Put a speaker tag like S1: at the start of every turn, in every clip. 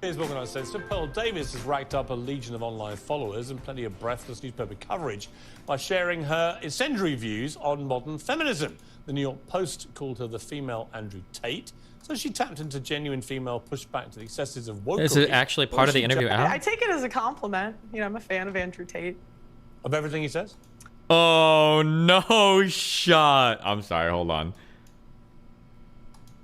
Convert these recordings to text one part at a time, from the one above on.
S1: Piers Organised Censor Pearl Davis has racked up a legion of online followers and plenty of breathless newspaper coverage by sharing her incendiary views on modern feminism. The New York Post called her the female Andrew Tate, so she tapped into genuine female pushback to the excesses of wokery.
S2: Is it actually part of the interview out?
S3: I take it as a compliment. You know, I'm a fan of Andrew Tate.
S1: Of everything he says?
S2: Oh, no shot. I'm sorry, hold on.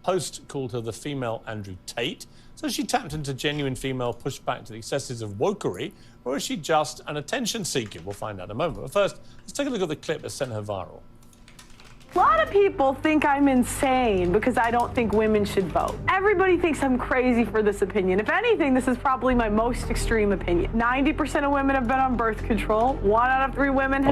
S1: Post called her the female Andrew Tate, so she tapped into genuine female pushback to the excesses of wokery, or is she just an attention seeker? We'll find out in a moment. But first, let's take a look at the clip that sent her viral.
S4: A lot of people think I'm insane because I don't think women should vote. Everybody thinks I'm crazy for this opinion. If anything, this is probably my most extreme opinion. 90% of women have been on birth control. One out of three women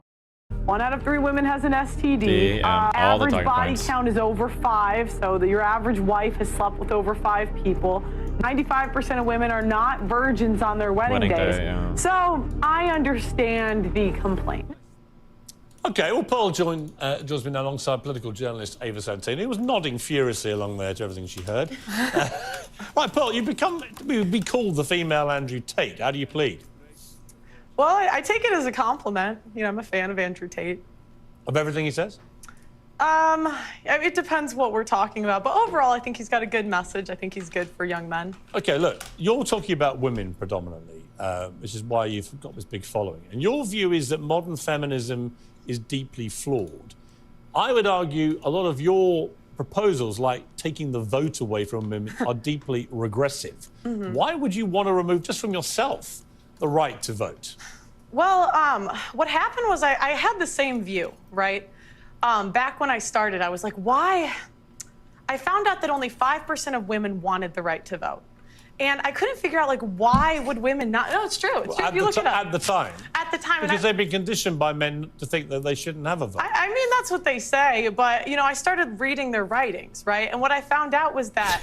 S4: has an STD. Average body count is over 5, so that your average wife has slept with over 5 people. 95% of women are not virgins on their wedding days. So I understand the complaint.
S1: Okay, well, Pearl joins me now alongside political journalist Ava Santini, who was nodding furiously along there to everything she heard. Right, Pearl, you would be called the female Andrew Tate. How do you plead?
S3: Well, I take it as a compliment. You know, I'm a fan of Andrew Tate.
S1: Of everything he says?
S3: It depends what we're talking about, but overall, I think he's got a good message. I think he's good for young men.
S1: Okay, look, you're talking about women predominantly, which is why you've got this big following. And your view is that modern feminism is deeply flawed. I would argue a lot of your proposals, like taking the vote away from women, are deeply regressive. Why would you want to remove, just from yourself, the right to vote?
S3: Well, what happened was I had the same view, right? Back when I started, I was like, why? I found out that only 5% of women wanted the right to vote. And I couldn't figure out, like, why would women not? No, it's true. It's true. You look it up.
S1: At the time?
S3: At the time.
S1: Because they've been conditioned by men to think that they shouldn't have a vote.
S3: I mean, that's what they say, but, you know, I started reading their writings, right? And what I found out was that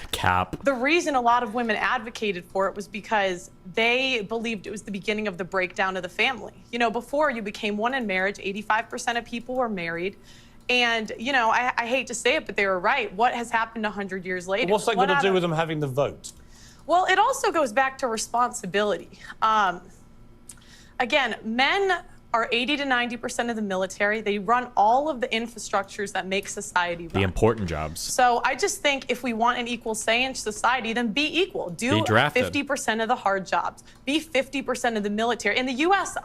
S3: the reason a lot of women advocated for it was because they believed it was the beginning of the breakdown of the family. You know, before you became one in marriage, 85% of people were married. And, you know, I hate to say it, but they were right. What has happened 100 years later?
S1: What's that got to do with them having the vote?
S3: Well, it also goes back to responsibility. Again, men are 80 to 90% of the military. They run all of the infrastructures that make society run.
S2: The important jobs.
S3: So I just think if we want an equal say in society, then be equal. Do 50% of the hard jobs. Be 50% of the military. In the U.S.,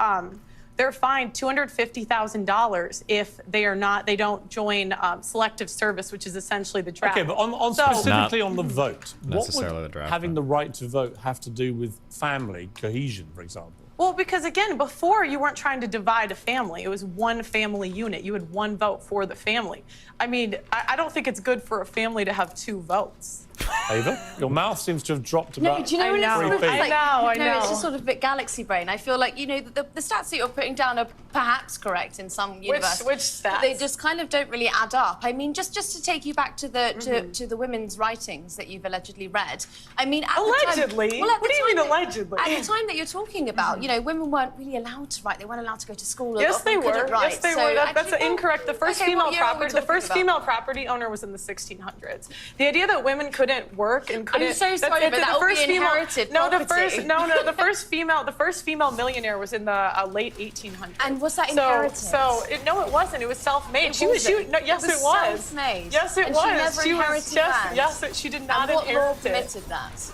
S3: they're fined $250,000 if they don't join selective service, which is essentially the draft.
S1: Okay, but specifically on the vote,
S2: what
S1: would having the right to vote have to do with family cohesion, for example?
S3: Well, because again, before you weren't trying to divide a family. It was one family unit. You had one vote for the family. I mean, I don't think it's good for a family to have 2 votes.
S1: Ava, your mouth seems to have dropped about 3 feet.
S3: I know.
S5: It's just sort of a bit galaxy brain. I feel like, you know, the stats that you're putting down are perhaps correct in some universe.
S3: Which stats?
S5: They just kind of don't really add up. I mean, just to take you back to the to the women's writings that you've allegedly read. I mean, at
S3: allegedly?
S5: The time, well,
S3: what do you mean allegedly?
S5: At the time that you're talking about, you know, women weren't really allowed to write. They weren't allowed to go to school.
S3: Yes, they were.
S5: Yes,
S3: they were. That's incorrect. The first female property owner was in the 1600s. The idea that women couldn't work and couldn't.
S5: I'm so sorry, but that would be inherited property.
S3: The first female millionaire was in the late 1800s.
S5: And was that inherited?
S3: No, it wasn't. It was self-made. Yes, it was.
S5: Self-made.
S3: Yes, it was.
S5: She never inherited that.
S3: Yes, she did not inherit it.
S5: What law permitted that?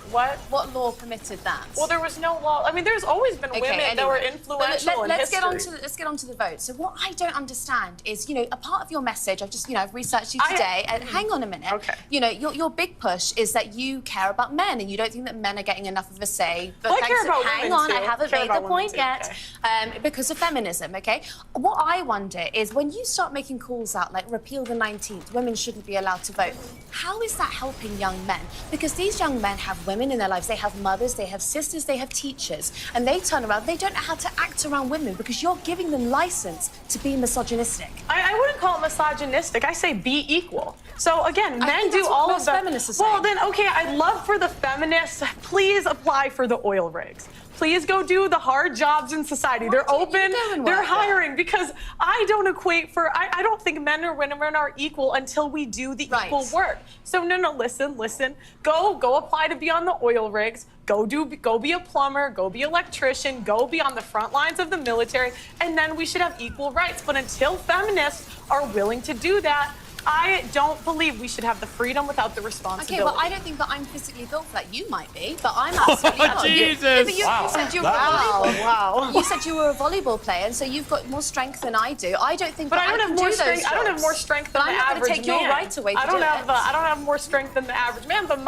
S5: What law permitted that?
S3: Well, there was no law. I mean, there's always been women that were influential in history.
S5: Let's get on to the vote. So what I don't understand is, you know, a part of your message. I've researched you today, and hang on a minute.
S3: Okay.
S5: You know, your big push is that you care about men, and you don't think that men are getting enough of a say. But
S3: well, I care about
S5: hang
S3: women
S5: on,
S3: too.
S5: I haven't made the point yet. Because of feminism, okay? What I wonder is when you start making calls out like repeal the 19th, women shouldn't be allowed to vote. How is that helping young men? Because these young men have women in their lives. They have mothers, they have sisters, they have teachers, and they turn around. They don't know how to act around women because you're giving them license to be misogynistic.
S3: I wouldn't call it misogynistic. I say be equal. So again, men do all of the
S5: feminists.
S3: Well, then okay, I'd love for the feminists. Please apply for the oil rigs. Please go do the hard jobs in society. They're open, they're hiring, because I don't I don't think men or women are equal until we do the equal work. So no, listen. Go apply to be on the oil rigs. go be a plumber, go be an electrician, go be on the front lines of the military, and then we should have equal rights. But until feminists are willing to do that, I don't believe we should have the freedom without the responsibility.
S5: Okay, well, I don't think that I'm physically built like you might be, but I'm absolutely not.
S2: Jesus!
S5: Yeah, but you said you were
S3: Wow.
S5: You said you were a volleyball player, and so you've got more strength than I do. I don't think
S3: But
S5: that
S3: I don't have
S5: can
S3: more
S5: do
S3: strength.
S5: those
S3: I don't have
S5: jobs.
S3: more strength than
S5: But
S3: the
S5: I'm not
S3: average
S5: going to take your
S3: man.
S5: right away to
S3: I don't
S5: do
S3: have
S5: it.
S3: the. I don't have more strength than the average man. But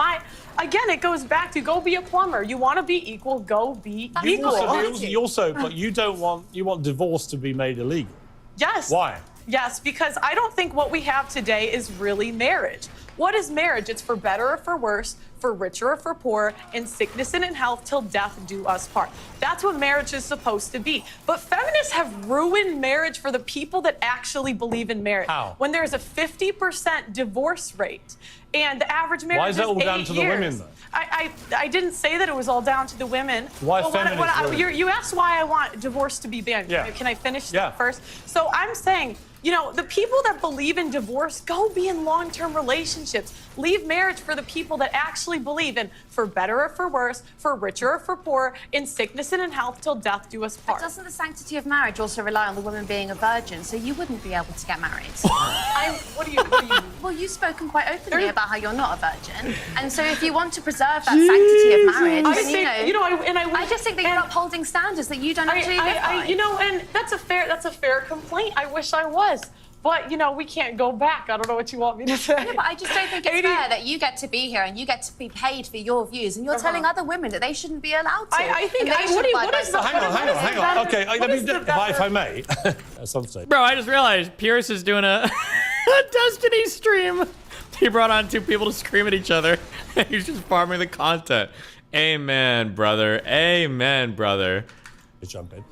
S3: again, it goes back to go be a plumber. You want to be equal, go be equal.
S1: But you want divorce to be made illegal.
S3: Yes.
S1: Why?
S3: Yes, because I don't think what we have today is really marriage. What is marriage? It's for better or for worse, for richer or for poor, in sickness and in health, till death do us part. That's what marriage is supposed to be. But feminists have ruined marriage for the people that actually believe in marriage.
S1: How?
S3: When there's a 50% divorce rate, and the average marriage
S1: Why is that all down to the
S3: years.
S1: women, though?
S3: I didn't say that it was all down to the women.
S1: Why
S3: But
S1: feminists?
S3: you asked why I want divorce to be banned.
S1: Yeah.
S3: Can I finish
S1: Yeah.
S3: that first? So I'm saying, the people that believe in divorce, go be in long-term relationships. Leave marriage for the people that actually believe in for better or for worse, for richer or for poor, in sickness and in health, till death do us part.
S5: But doesn't the sanctity of marriage also rely on the woman being a virgin, so you wouldn't be able to get married?
S3: What do you mean?
S5: Well, you've spoken quite openly about how you're not a virgin, and so if you want to preserve that sanctity of marriage, then
S3: I
S5: just think that you're upholding standards that you don't actually live by.
S3: And that's a fair complaint. I wish I was. But, we can't go back. I don't know what you want me to say.
S5: Yeah, but I just don't think it's fair that you get to be here and you get to be paid for your views, and you're telling other women that they shouldn't be allowed to.
S3: I think,
S1: hang on. Okay, if I may, at some stage.
S2: Bro, I just realized Piers is doing a Destiny stream. He brought on two people to scream at each other. He's just farming the content. Amen, brother. Amen, brother.
S1: Jump in.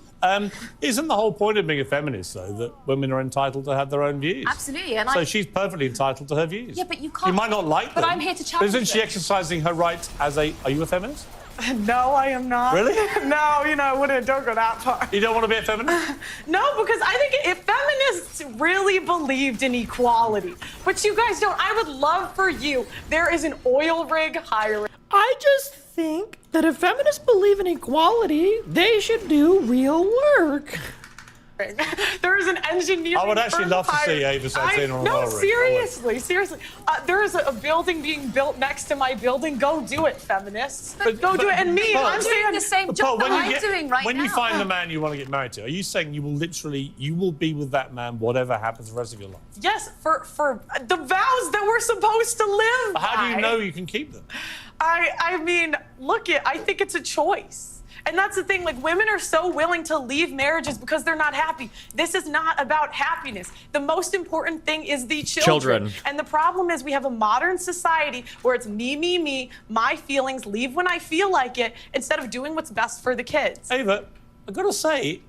S1: Isn't the whole point of being a feminist, though, that women are entitled to have their own views?
S5: Absolutely.
S1: So she's perfectly entitled to her views.
S5: Yeah, but you can't.
S1: You might not like them.
S5: But I'm here to challenge
S1: Isn't she
S5: them.
S1: exercising her right as a... Are you a feminist?
S3: No, I am not.
S1: Really?
S3: No, don't go that far.
S1: You don't want to be a feminist?
S3: No, because I think if feminists really believed in equality, which you guys don't, I would love for you, there is an oil rig hiring.
S2: I just think that if feminists believe in equality, they should do real work.
S3: There is an engineering
S1: I would actually
S3: firm
S1: love to
S3: hiring.
S1: see Ava Satin on an
S3: No,
S1: oil rig.
S3: seriously. There is a building being built next to my building. Go do it, feminists. Go do it. And me, I'm
S5: doing
S3: saying
S5: the same job that I'm doing right now.
S1: When you find the man you want to get married to, are you saying you will be with that man whatever happens the rest of your life?
S3: Yes, for the vows that we're supposed to live.
S1: How do you
S3: by.
S1: know you can keep them?
S3: I mean, I think it's a choice. And that's the thing, women are so willing to leave marriages because they're not happy. This is not about happiness. The most important thing is the children. And the problem is we have a modern society where it's me, my feelings, leave when I feel like it, instead of doing what's best for the kids.
S1: Ava, I've got to say,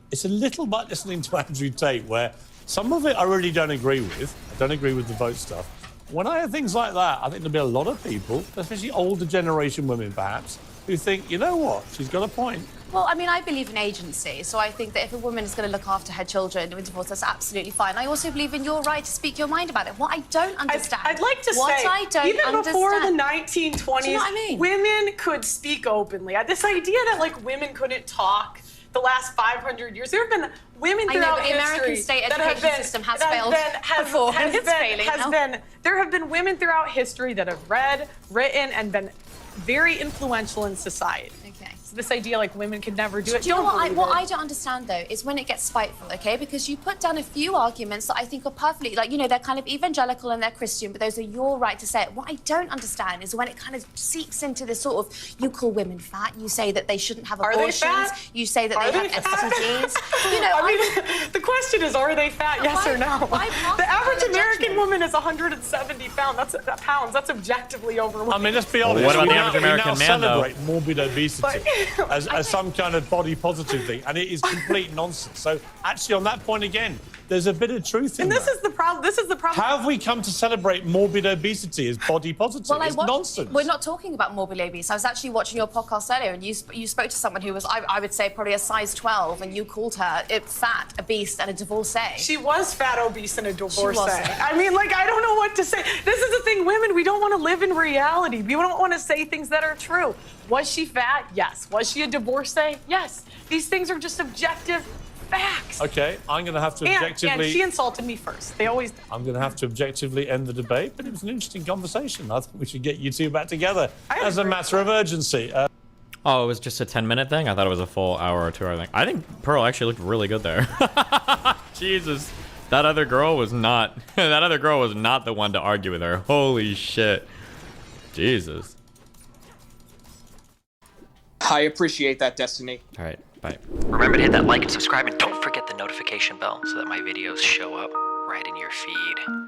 S1: it's a little bit listening to Andrew Tate, where some of it I really don't agree with. I don't agree with the vote stuff. When I hear things like that, I think there'll be a lot of people, especially older generation women perhaps, who think, you know what, she's got a point.
S5: Well, I mean, I believe in agency, so I think that if a woman is going to look after her children with divorce, that's absolutely fine. I also believe in your right to speak your mind about it. What I don't understand...
S3: I'd like to say, even before the 1920s,
S5: do you know what I mean?
S3: women could speak openly. This idea that, women couldn't talk the last 500 years, there have been women throughout history...
S5: the American state education system has failed before, and it's failing now.
S3: There have been women throughout history that have read, written, and been very influential in society.
S5: Okay.
S3: So this idea women could never do it.
S5: Do you know what I don't understand though is when it gets spiteful, okay? Because you put down a few arguments that I think are perfectly, they're kind of evangelical and they're Christian, but those are your right to say it. What I don't understand is when it kind of seeps into this sort of, you call women fat, you say that they shouldn't have abortions, you say that they have STDs.
S3: The question is, are they fat? Yes or no? The average American woman is 170 pounds. That's objectively overweight.
S1: I mean, let's be honest.
S2: What about the average American man, though?
S1: Celebrate morbid obesity as some kind of body positive thing, and it is complete nonsense. So actually, on that point again, there's a bit of truth in
S3: And this
S1: that.
S3: is the problem. This is the problem.
S1: Have we come to celebrate morbid obesity as body positive?
S5: Well,
S1: it's nonsense.
S5: We're not talking about morbid obese. I was actually watching your podcast earlier, and you spoke to someone who was, I would say, probably a size 12, and you called her fat, obese, and a divorcee.
S3: She was fat, obese, and a divorcee.
S5: wasn't.
S3: I mean, like, I don't know what to say. This is the thing, women, we don't want to live in reality. We don't want to say things that are true. Was she fat? Yes. Was she a divorcee? Yes. These things are just objective facts.
S1: Okay, I'm going to have to objectively...
S3: And she insulted me first. They always do.
S1: I'm going to have to objectively end the debate, but it was an interesting conversation. I think we should get you two back together as a matter of urgency.
S2: Oh, it was just a 10-minute thing? I thought it was a full hour or 2 hour thing. I think Pearl actually looked really good there. Jesus. That other girl was not... that other girl was not the one to argue with her. Holy shit. Jesus.
S6: I appreciate that, Destiny.
S2: All right, bye.
S7: Remember to hit that like and subscribe, and don't forget the notification bell so that my videos show up right in your feed.